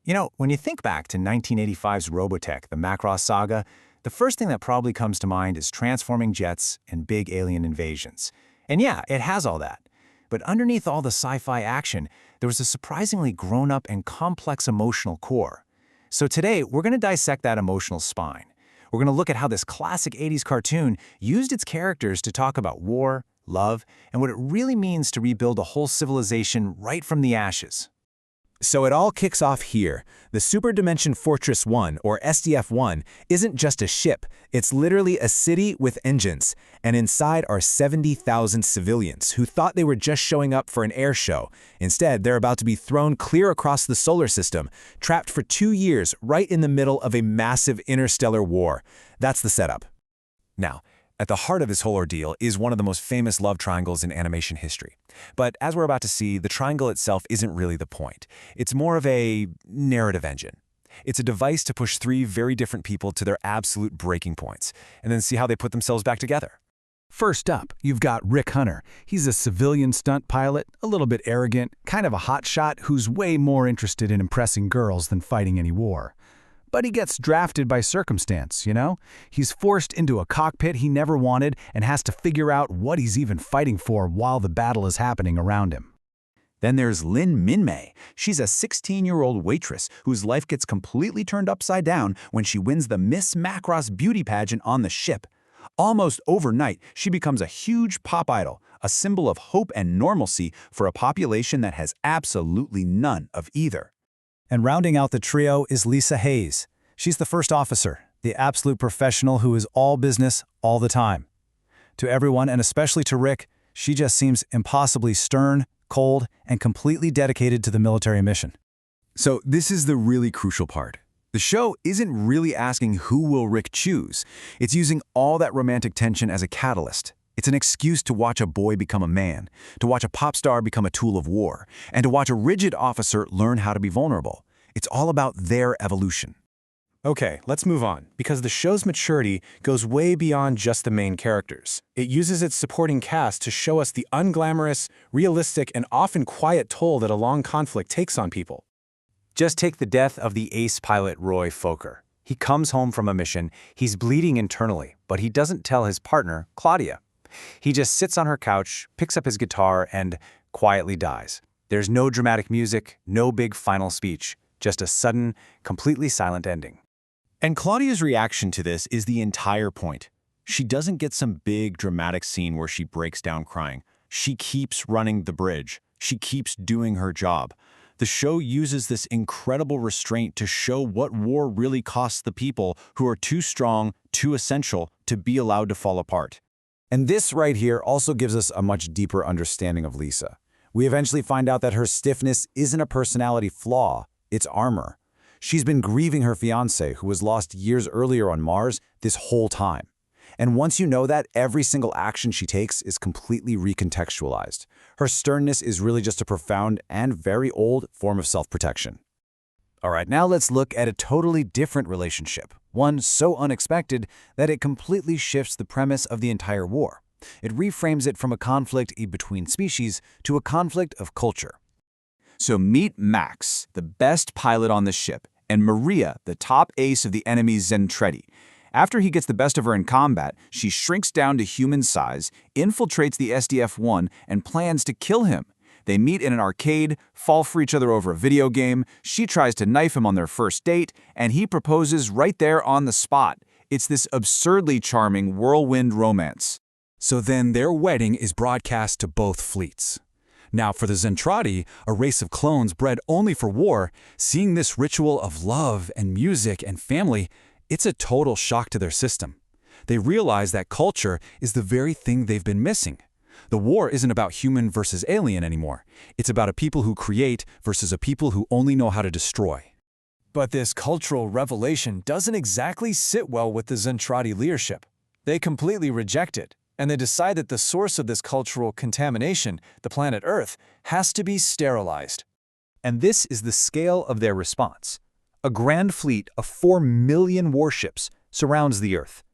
When you think back to 1985's Robotech, the Macross Saga, the first thing that probably comes to mind is transforming jets and big alien invasions. And yeah, it has all that. But underneath all the sci-fi action, there was a surprisingly grown-up and complex emotional core. So today, we're going to dissect that emotional spine. We're going to look at how this classic 80s cartoon used its characters to talk about war, love, and what it really means to rebuild a whole civilization right from the ashes. So it all kicks off here. The Super Dimension Fortress 1, or SDF-1, isn't just a ship. It's literally a city with engines. And inside are 70,000 civilians who thought they were just showing up for an air show. Instead, they're about to be thrown clear across the solar system, trapped for 2 years right in the middle of a massive interstellar war. That's the setup. Now, at the heart of this whole ordeal is one of the most famous love triangles in animation history. But as we're about to see, the triangle itself isn't really the point. It's more of a narrative engine. It's a device to push three very different people to their absolute breaking points, and then see how they put themselves back together. First up, you've got Rick Hunter. He's a civilian stunt pilot, a little bit arrogant, kind of a hotshot who's way more interested in impressing girls than fighting any war. But he gets drafted by circumstance, you know? He's forced into a cockpit he never wanted and has to figure out what he's even fighting for while the battle is happening around him. Then there's Lin Minmei. She's a 16-year-old waitress whose life gets completely turned upside down when she wins the Miss Macross beauty pageant on the ship. Almost overnight, she becomes a huge pop idol, a symbol of hope and normalcy for a population that has absolutely none of either. And rounding out the trio is Lisa Hayes. She's the first officer, the absolute professional who is all business all the time. To everyone, and especially to Rick, she just seems impossibly stern, cold, and completely dedicated to the military mission. So this is the really crucial part. The show isn't really asking who will Rick choose. It's using all that romantic tension as a catalyst. It's an excuse to watch a boy become a man, to watch a pop star become a tool of war, and to watch a rigid officer learn how to be vulnerable. It's all about their evolution. Okay, let's move on, because the show's maturity goes way beyond just the main characters. It uses its supporting cast to show us the unglamorous, realistic, and often quiet toll that a long conflict takes on people. Just take the death of the ace pilot Roy Fokker. He comes home from a mission, he's bleeding internally, but he doesn't tell his partner, Claudia. He just sits on her couch, picks up his guitar, and quietly dies. There's no dramatic music, no big final speech, just a sudden, completely silent ending. And Claudia's reaction to this is the entire point. She doesn't get some big dramatic scene where she breaks down crying. She keeps running the bridge. She keeps doing her job. The show uses this incredible restraint to show what war really costs the people who are too strong, too essential to be allowed to fall apart. And this right here also gives us a much deeper understanding of Lisa. We eventually find out that her stiffness isn't a personality flaw, it's armor. She's been grieving her fiancé, who was lost years earlier on Mars, this whole time. And once you know that, every single action she takes is completely recontextualized. Her sternness is really just a profound and very old form of self-protection. All right, now let's look at a totally different relationship, one so unexpected that it completely shifts the premise of the entire war. It reframes it from a conflict between species to a conflict of culture. So meet Max, the best pilot on the ship, and Maria, the top ace of the enemy's Zentretti. After he gets the best of her in combat, she shrinks down to human size, infiltrates the SDF-1, and plans to kill him. They meet in an arcade, fall for each other over a video game, she tries to knife him on their first date, and he proposes right there on the spot. It's this absurdly charming whirlwind romance. So then their wedding is broadcast to both fleets. Now for the Zentradi, a race of clones bred only for war, seeing this ritual of love and music and family, it's a total shock to their system. They realize that culture is the very thing they've been missing. The war isn't about human versus alien anymore. It's about a people who create versus a people who only know how to destroy. But this cultural revelation doesn't exactly sit well with the Zentradi leadership. They completely reject it, and they decide that the source of this cultural contamination, the planet Earth, has to be sterilized. And this is the scale of their response. A grand fleet of 4 million warships surrounds the Earth.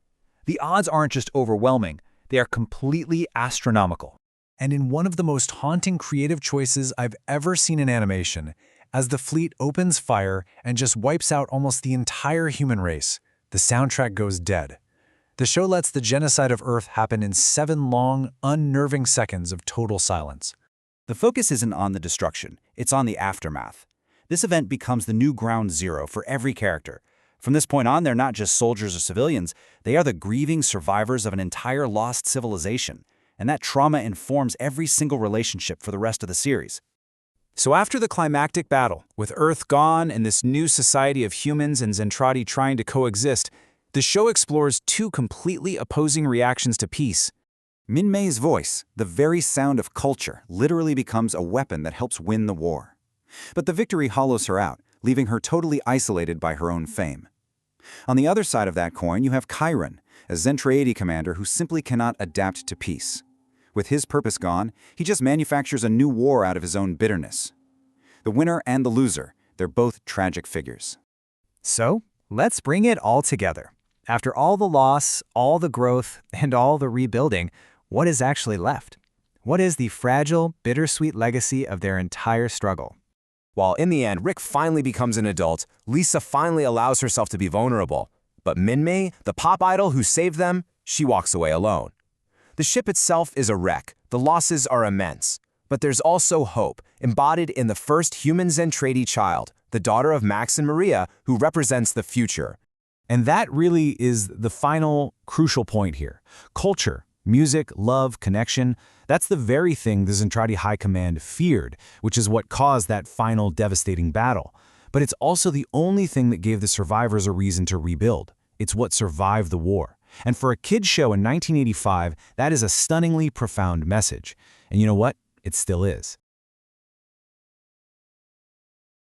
The odds aren't just overwhelming, they are completely astronomical. And in one of the most haunting creative choices I've ever seen in animation, as the fleet opens fire and just wipes out almost the entire human race. The soundtrack goes dead. The show lets the genocide of Earth happen in 7 long, unnerving seconds of total silence. The focus isn't on the destruction, it's on the aftermath. This event becomes the new ground zero for every character. From this point on, they're not just soldiers or civilians, they are the grieving survivors of an entire lost civilization. And that trauma informs every single relationship for the rest of the series. So after the climactic battle, with Earth gone and this new society of humans and Zentradi trying to coexist, the show explores 2 completely opposing reactions to peace. Min-May's voice, the very sound of culture, literally becomes a weapon that helps win the war. But the victory hollows her out, leaving her totally isolated by her own fame. On the other side of that coin, you have Chiron, a Zentradi commander who simply cannot adapt to peace. With his purpose gone, he just manufactures a new war out of his own bitterness. The winner and the loser, they're both tragic figures. So, let's bring it all together. After all the loss, all the growth, and all the rebuilding, what is actually left? What is the fragile, bittersweet legacy of their entire struggle? While in the end, Rick finally becomes an adult, Lisa finally allows herself to be vulnerable. But Min-May, the pop idol who saved them, she walks away alone. The ship itself is a wreck. The losses are immense. But there's also hope, embodied in the first human Zentradi child, the daughter of Max and Maria, who represents the future. And that really is the final crucial point here. Culture, music, love, connection, that's the very thing the Zentradi High Command feared, which is what caused that final devastating battle. But it's also the only thing that gave the survivors a reason to rebuild. It's what survived the war. And for a kid's show in 1985, that is a stunningly profound message. And you know what? It still is.